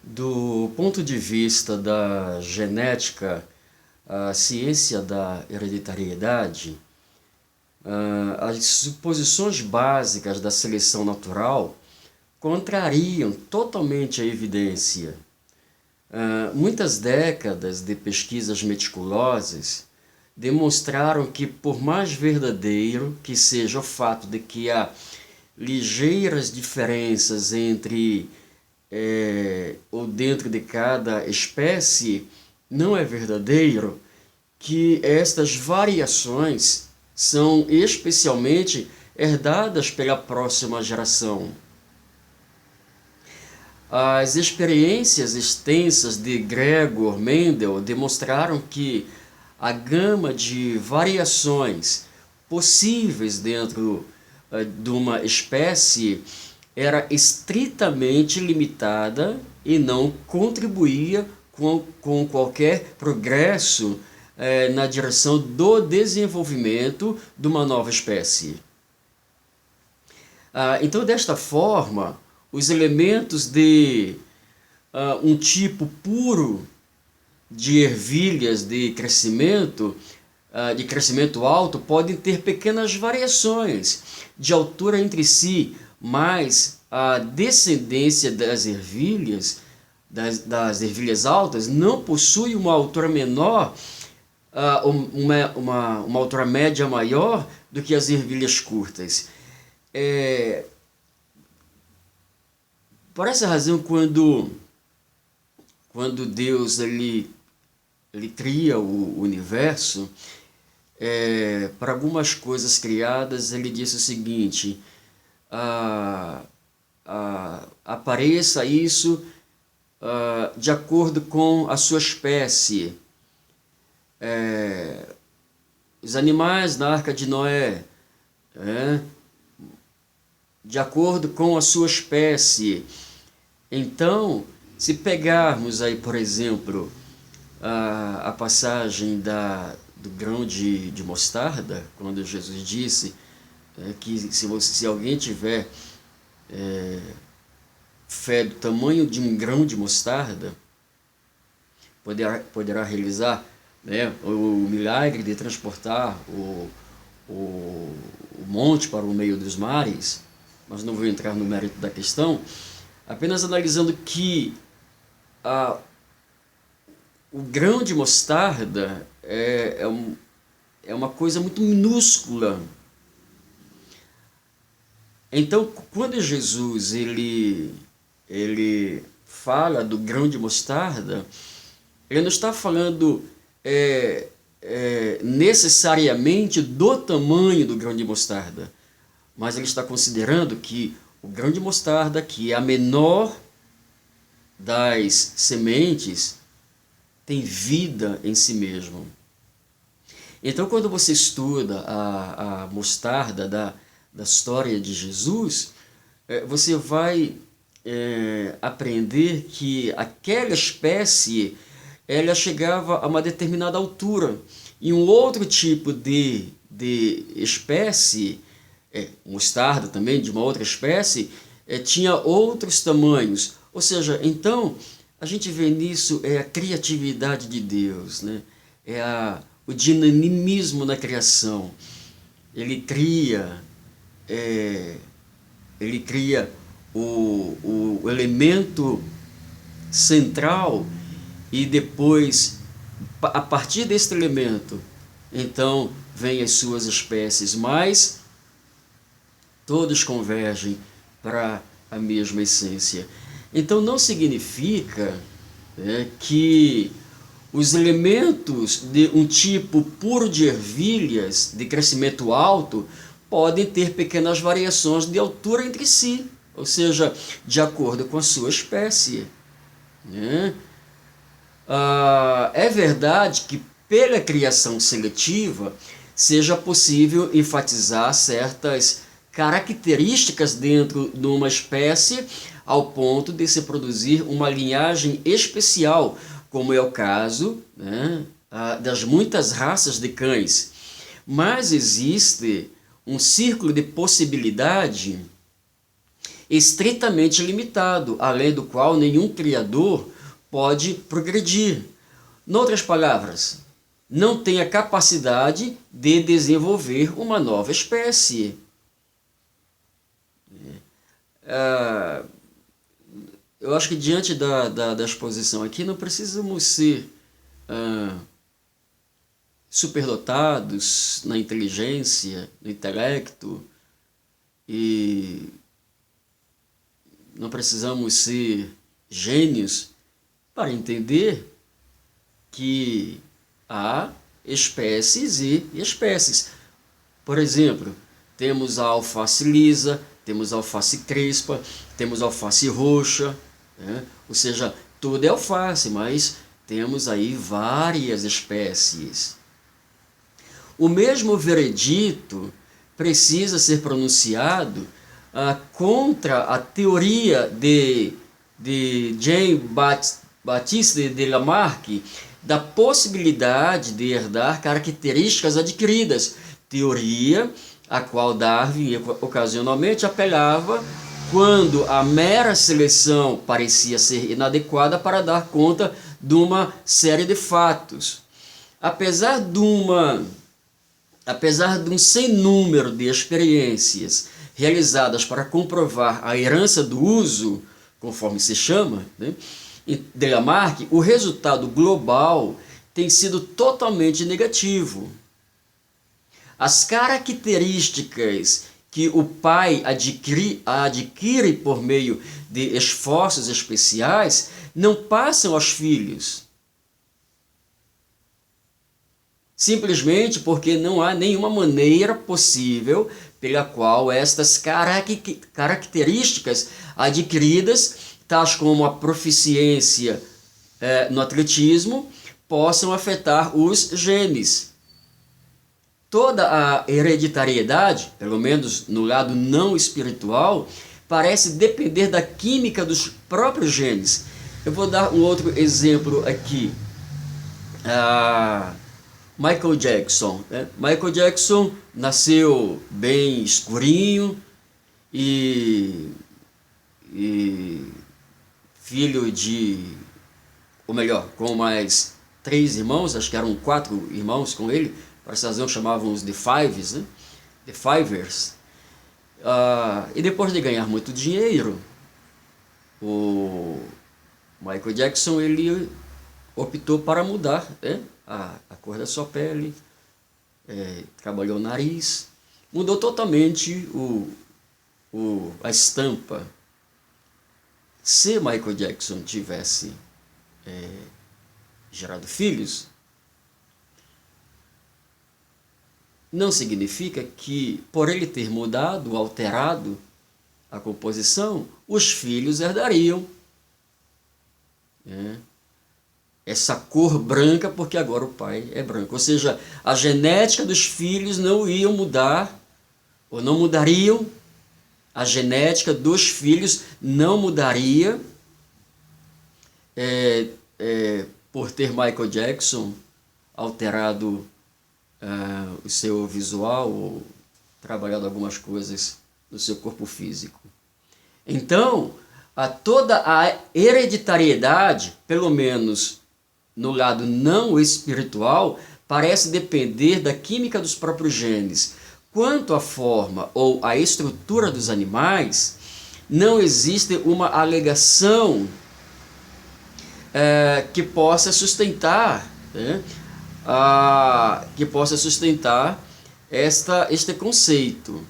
Do ponto de vista da genética, a ciência da hereditariedade, as suposições básicas da seleção natural contrariam totalmente a evidência. Muitas décadas de pesquisas meticulosas demonstraram que, por mais verdadeiro que seja o fato de que há ligeiras diferenças entre ou dentro de cada espécie, não é verdadeiro que estas variações são especialmente herdadas pela próxima geração. As experiências extensas de Gregor Mendel demonstraram que a gama de variações possíveis dentro de uma espécie era estritamente limitada e não contribuía com qualquer progresso na direção do desenvolvimento de uma nova espécie. Então, desta forma, os elementos de um tipo puro de ervilhas de crescimento alto podem ter pequenas variações de altura entre si, mas a descendência das ervilhas, das ervilhas altas, não possui uma altura menor, uma altura média maior do que as ervilhas curtas. Por essa razão, quando Deus ele cria o universo, para algumas coisas criadas, ele disse o seguinte: apareça isso de acordo com a sua espécie. Os animais na Arca de Noé, de acordo com a sua espécie. Então, se pegarmos aí, por exemplo, a passagem do grão de mostarda, quando Jesus disse que se alguém tiver fé do tamanho de um grão de mostarda, poderá realizar o milagre de transportar o monte para o meio dos mares. Mas não vou entrar no mérito da questão, apenas analisando que o grão de mostarda é uma coisa muito minúscula. Então, quando Jesus ele fala do grão de mostarda, ele não está falando necessariamente do tamanho do grão de mostarda, mas ele está considerando que o grão de mostarda, que é a menor das sementes, tem vida em si mesmo. Então, quando você estuda a mostarda da história de Jesus, você vai aprender que aquela espécie ela chegava a uma determinada altura, e um outro tipo de espécie, mostarda também, de uma outra espécie, tinha outros tamanhos. Ou seja, então, a gente vê nisso a criatividade de Deus, né? O dinamismo na criação. Ele cria o elemento central e depois, a partir deste elemento, então, vem as suas espécies, mas todos convergem para a mesma essência. Então, não significa que os elementos de um tipo puro de ervilhas de crescimento alto podem ter pequenas variações de altura entre si, ou seja, de acordo com a sua espécie. É verdade que pela criação seletiva seja possível enfatizar certas características dentro de uma espécie ao ponto de se produzir uma linhagem especial, como é o caso das muitas raças de cães. Mas existe um círculo de possibilidade estritamente limitado, além do qual nenhum criador pode progredir. Em outras palavras, não tem a capacidade de desenvolver uma nova espécie. Eu acho que diante da exposição aqui não precisamos ser superdotados na inteligência, no intelecto, e não precisamos ser gênios para entender que há espécies e espécies. Por exemplo, temos a alface lisa, temos a alface crespa, temos a alface roxa, né? Ou seja, tudo é alface, mas temos aí várias espécies. O mesmo veredito precisa ser pronunciado contra a teoria de Jean-Baptiste de Lamarck da possibilidade de herdar características adquiridas, teoria a qual Darwin ocasionalmente apelava quando a mera seleção parecia ser inadequada para dar conta de uma série de fatos. Apesar de um sem número de experiências realizadas para comprovar a herança do uso, conforme se chama, né, de Lamarck, o resultado global tem sido totalmente negativo. As características que o pai adquire por meio de esforços especiais não passam aos filhos. Simplesmente porque não há nenhuma maneira possível pela qual estas características adquiridas, tais como a proficiência no atletismo, possam afetar os genes. Toda a hereditariedade, pelo menos no lado não espiritual, parece depender da química dos próprios genes. Eu vou dar um outro exemplo aqui. Michael Jackson. Né? Michael Jackson nasceu bem escurinho e filho de, ou melhor, com mais 3 irmãos, acho que eram 4 irmãos com ele, por essa razão chamavam os The Fives, né? The Fivers. E depois de ganhar muito dinheiro, o Michael Jackson ele optou para mudar, né? A cor da sua pele, trabalhou o nariz, mudou totalmente a estampa. Se Michael Jackson tivesse gerado filhos, não significa que, por ele ter mudado, alterado a composição, os filhos herdariam essa cor branca, porque agora o pai é branco. Ou seja, a genética dos filhos não iam mudar, ou não mudariam, a genética dos filhos não mudaria por ter Michael Jackson alterado o seu visual, ou trabalhado algumas coisas no seu corpo físico. Então, toda a hereditariedade, pelo menos no lado não espiritual, parece depender da química dos próprios genes. Quanto à forma ou à estrutura dos animais, não existe uma alegação que possa sustentar, este conceito.